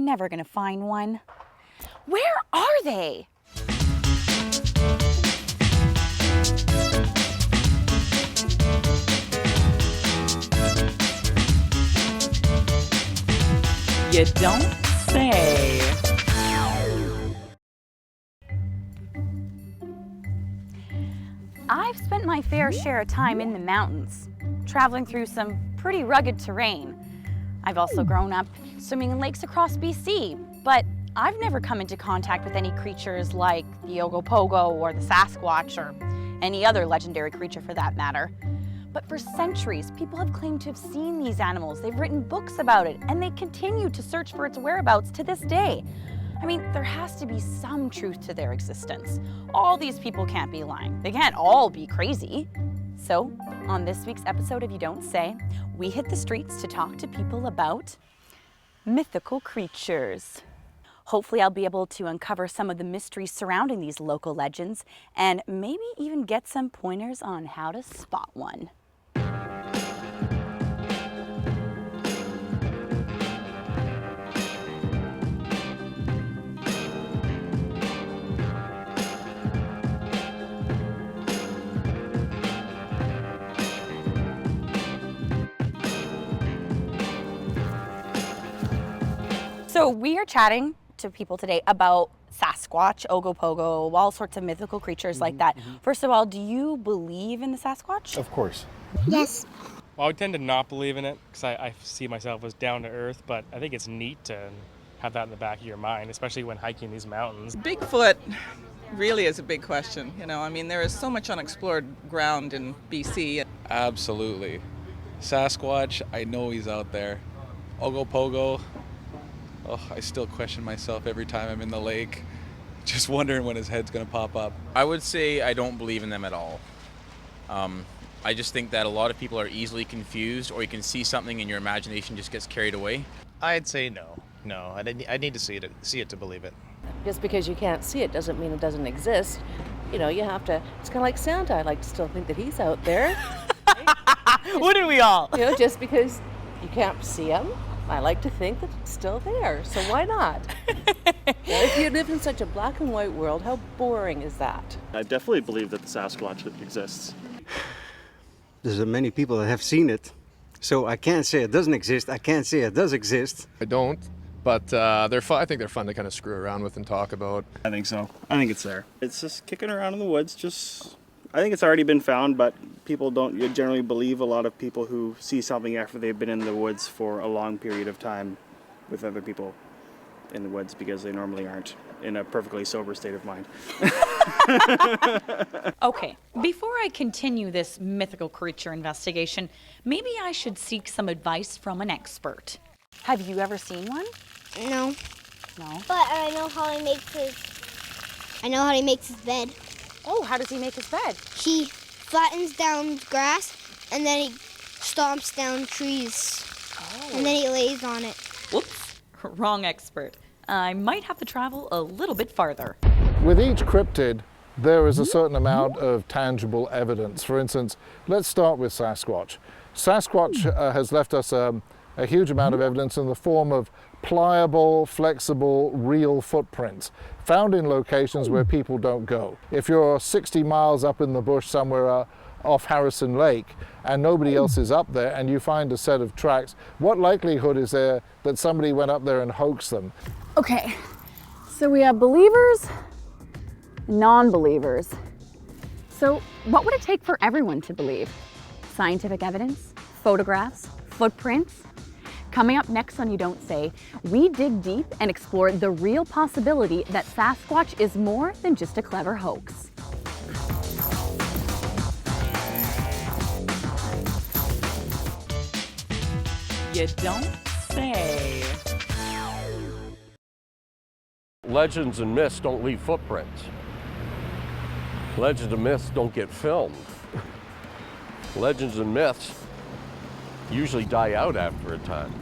I'm never gonna find one. Where are they? You don't say. I've spent my fair share of time in the mountains, traveling through some pretty rugged terrain. I've also grown up swimming in lakes across BC, but I've never come into contact with any creatures like the Ogopogo or the Sasquatch or any other legendary creature for that matter. But for centuries, people have claimed to have seen these animals. They've written books about it, and they continue to search for its whereabouts to this day. I mean, there has to be some truth to their existence. All these people can't be lying. They can't all be crazy. So, on this week's episode of You Don't Say, we hit the streets to talk to people about mythical creatures. Hopefully I'll be able to uncover some of the mysteries surrounding these local legends and maybe even get some pointers on how to spot one. So we are chatting to people today about Sasquatch, Ogopogo, all sorts of mythical creatures like that. First of all, do you believe in the Sasquatch? Of course. Yes. Well, I would tend to not believe in it because I see myself as down to earth, but I think it's neat to have that in the back of your mind, especially when hiking these mountains. Bigfoot really is a big question. You know, I mean, there is so much unexplored ground in BC. Absolutely. Sasquatch, I know he's out there. Ogopogo, I still question myself every time I'm in the lake, just wondering when his head's going to pop up. I would say I don't believe in them at all. I just think that a lot of people are easily confused, or you can see something and your imagination just gets carried away. I'd say no. No, I need to see it to believe it. Just because you can't see it doesn't mean it doesn't exist. You know, you have to, it's kind of like Santa. I like to still think that he's out there. Wouldn't we all? You know, just because you can't see him, I like to think that it's still there. So why not? If you live in such a black and white world, how boring is that? I definitely believe that the Sasquatch exists. There's many people that have seen it, so I can't say it doesn't exist. I can't say it does exist. I don't, but they're fun. I think they're fun to kind of screw around with and talk about. I think so. I think it's there. It's just kicking around in the woods. I think it's already been found, but people don't generally believe a lot of people who see something after they've been in the woods for a long period of time with other people in the woods because they normally aren't in a perfectly sober state of mind. Okay, before I continue this mythical creature investigation, maybe I should seek some advice from an expert. Have you ever seen one? No. No? But I know how he makes his bed. Oh, how does he make his bed? He flattens down grass and then he stomps down trees. Oh. And then he lays on it. Whoops, wrong expert. I might have to travel a little bit farther. With each cryptid, there is a certain amount of tangible evidence. For instance, let's start with Sasquatch. Sasquatch has left us a huge amount of evidence in the form of pliable, flexible, real footprints found in locations where people don't go. If you're 60 miles up in the bush somewhere off Harrison Lake and nobody else is up there and you find a set of tracks, what likelihood is there that somebody went up there and hoaxed them? Okay, so we have believers, non-believers. So what would it take for everyone to believe? Scientific evidence, photographs, footprints? Coming up next on You Don't Say, we dig deep and explore the real possibility that Sasquatch is more than just a clever hoax. You don't say. Legends and myths don't leave footprints. Legends and myths don't get filmed. Legends and myths usually die out after a time.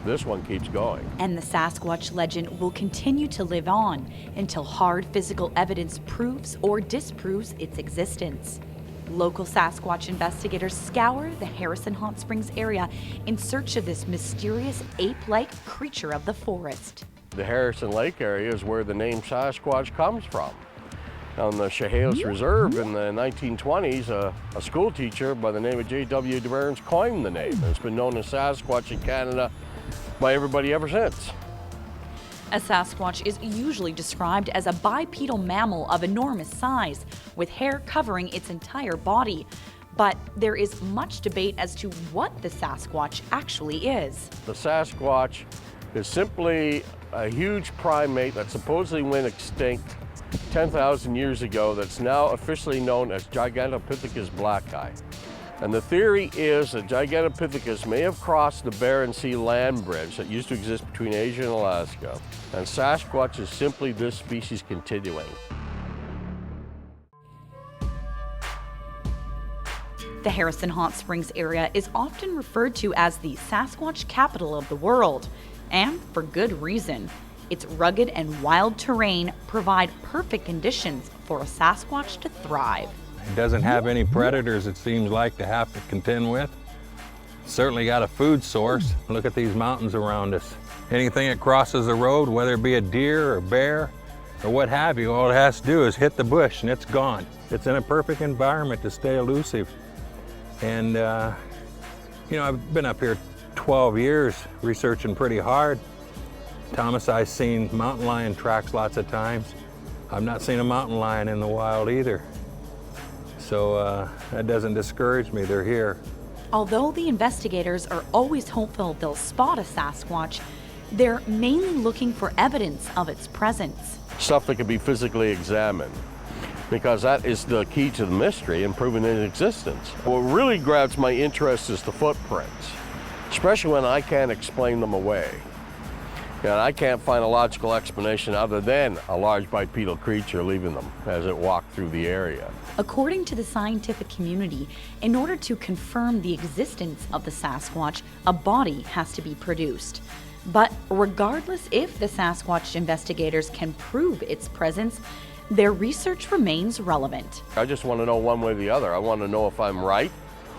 This one keeps going. And the Sasquatch legend will continue to live on until hard physical evidence proves or disproves its existence. Local Sasquatch investigators scour the Harrison Hot Springs area in search of this mysterious ape-like creature of the forest. The Harrison Lake area is where the name Sasquatch comes from. On the Chehalis Reserve in the 1920s, a school teacher by the name of J.W. DeBurns coined the name. And it's been known as Sasquatch in Canada by everybody ever since. A Sasquatch is usually described as a bipedal mammal of enormous size, with hair covering its entire body. But there is much debate as to what the Sasquatch actually is. The Sasquatch is simply a huge primate that supposedly went extinct 10,000 years ago that's now officially known as Gigantopithecus blacki. And the theory is that Gigantopithecus may have crossed the Bering Sea land bridge that used to exist between Asia and Alaska. And Sasquatch is simply this species continuing. The Harrison Hot Springs area is often referred to as the Sasquatch capital of the world, and for good reason. Its rugged and wild terrain provide perfect conditions for a Sasquatch to thrive. It doesn't have any predators, it seems like, to have to contend with. Certainly got a food source. Look at these mountains around us. Anything that crosses the road, whether it be a deer or bear or what have you, all it has to do is hit the bush and it's gone. It's in a perfect environment to stay elusive. And, you know, I've been up here 12 years researching pretty hard. Thomas, I've seen mountain lion tracks lots of times. I've not seen a mountain lion in the wild either. So that doesn't discourage me, they're here. Although the investigators are always hopeful they'll spot a Sasquatch, they're mainly looking for evidence of its presence. Stuff that can be physically examined, because that is the key to the mystery and proving its existence. What really grabs my interest is the footprints, especially when I can't explain them away. And I can't find a logical explanation other than a large bipedal creature leaving them as it walked through the area. According to the scientific community, in order to confirm the existence of the Sasquatch, a body has to be produced. But regardless if the Sasquatch investigators can prove its presence, their research remains relevant. I just want to know one way or the other. I want to know if I'm right,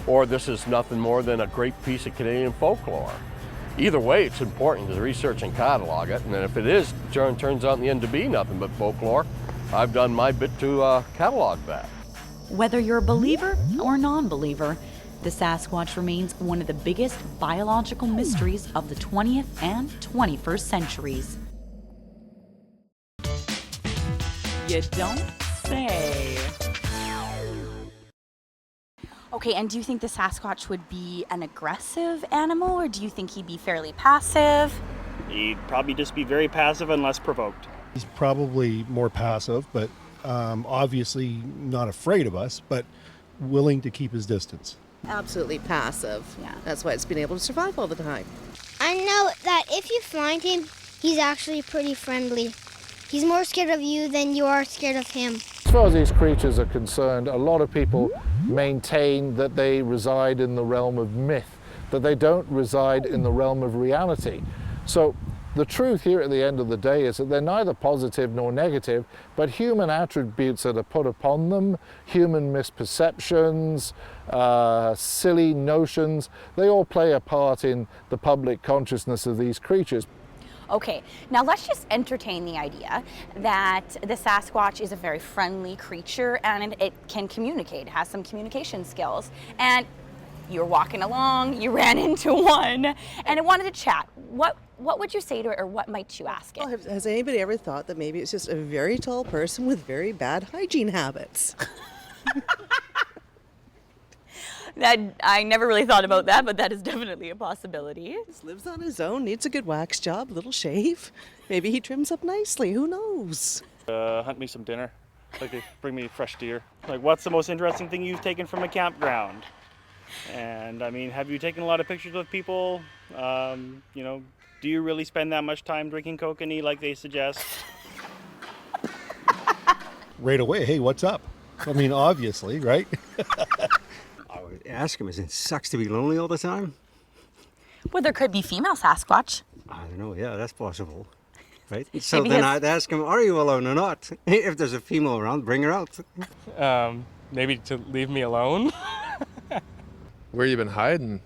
or this is nothing more than a great piece of Canadian folklore. Either way, it's important to research and catalog it, and then if it is, turns out in the end to be nothing but folklore, I've done my bit to catalog that. Whether you're a believer or non-believer, the Sasquatch remains one of the biggest biological mysteries of the 20th and 21st centuries. You don't say. Okay, and do you think the Sasquatch would be an aggressive animal, or do you think he'd be fairly passive? He'd probably just be very passive unless provoked. He's probably more passive, but obviously not afraid of us, but willing to keep his distance. Absolutely passive. Yeah. That's why it's been able to survive all the time. I know that if you find him, he's actually pretty friendly. He's more scared of you than you are scared of him. As far as these creatures are concerned, a lot of people maintain that they reside in the realm of myth, that they don't reside in the realm of reality. So the truth here at the end of the day is that they're neither positive nor negative, but human attributes that are put upon them, human misperceptions, silly notions, they all play a part in the public consciousness of these creatures. Okay, now let's just entertain the idea that the Sasquatch is a very friendly creature and it can communicate, has some communication skills. And you were walking along, you ran into one, and it wanted to chat. What would you say to it, or what might you ask it? Well, has anybody ever thought that maybe it's just a very tall person with very bad hygiene habits? That I never really thought about that, but that is definitely a possibility. Just lives on his own, needs a good wax job, little shave. Maybe he trims up nicely, who knows? Hunt me some dinner. Like, bring me fresh deer. Like, what's the most interesting thing you've taken from a campground? And I mean, have you taken a lot of pictures with people? You know, do you really spend that much time drinking kokanee like they suggest? Right away, hey, what's up? I mean, obviously, right? I would ask him, is it sucks to be lonely all the time? Well, there could be female Sasquatch. I don't know, yeah, that's possible. Right? So Maybe then I'd ask him, are you alone or not? If there's a female around, bring her out. maybe to leave me alone. Where you been hiding?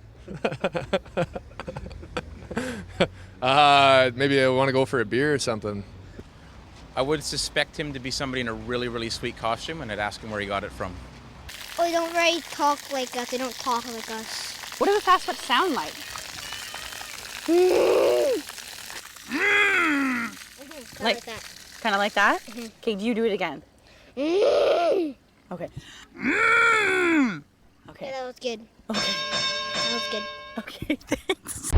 Maybe I want to go for a beer or something. I would suspect him to be somebody in a really, really sweet costume, and I'd ask him where he got it from. Oh, they don't really talk like us. They don't talk like us. What does a Sasquatch sound like? Like that. Kind of like that? Mhm. Okay, do you do it again? Okay. Okay. Yeah, that was good. Okay. That was good. Okay, thanks.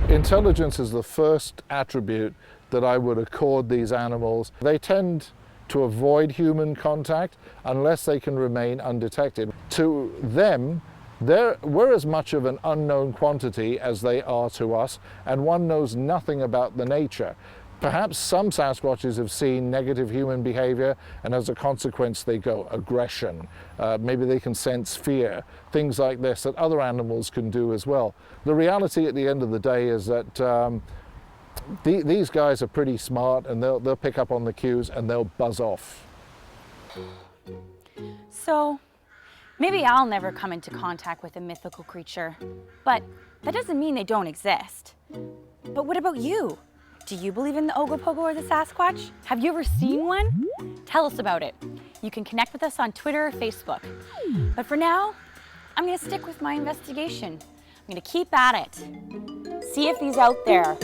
Intelligence is the first attribute that I would accord these animals. They tend to avoid human contact unless they can remain undetected. To them, we're as much of an unknown quantity as they are to us, and one knows nothing about the nature. Perhaps some Sasquatches have seen negative human behavior, and as a consequence they go aggression. Maybe they can sense fear, things like this that other animals can do as well. The reality at the end of the day is that these guys are pretty smart, and they'll pick up on the cues and they'll buzz off. So, maybe I'll never come into contact with a mythical creature, but that doesn't mean they don't exist. But what about you? Do you believe in the Ogopogo or the Sasquatch? Have you ever seen one? Tell us about it. You can connect with us on Twitter or Facebook. But for now, I'm gonna stick with my investigation. I'm gonna keep at it. See if he's out there.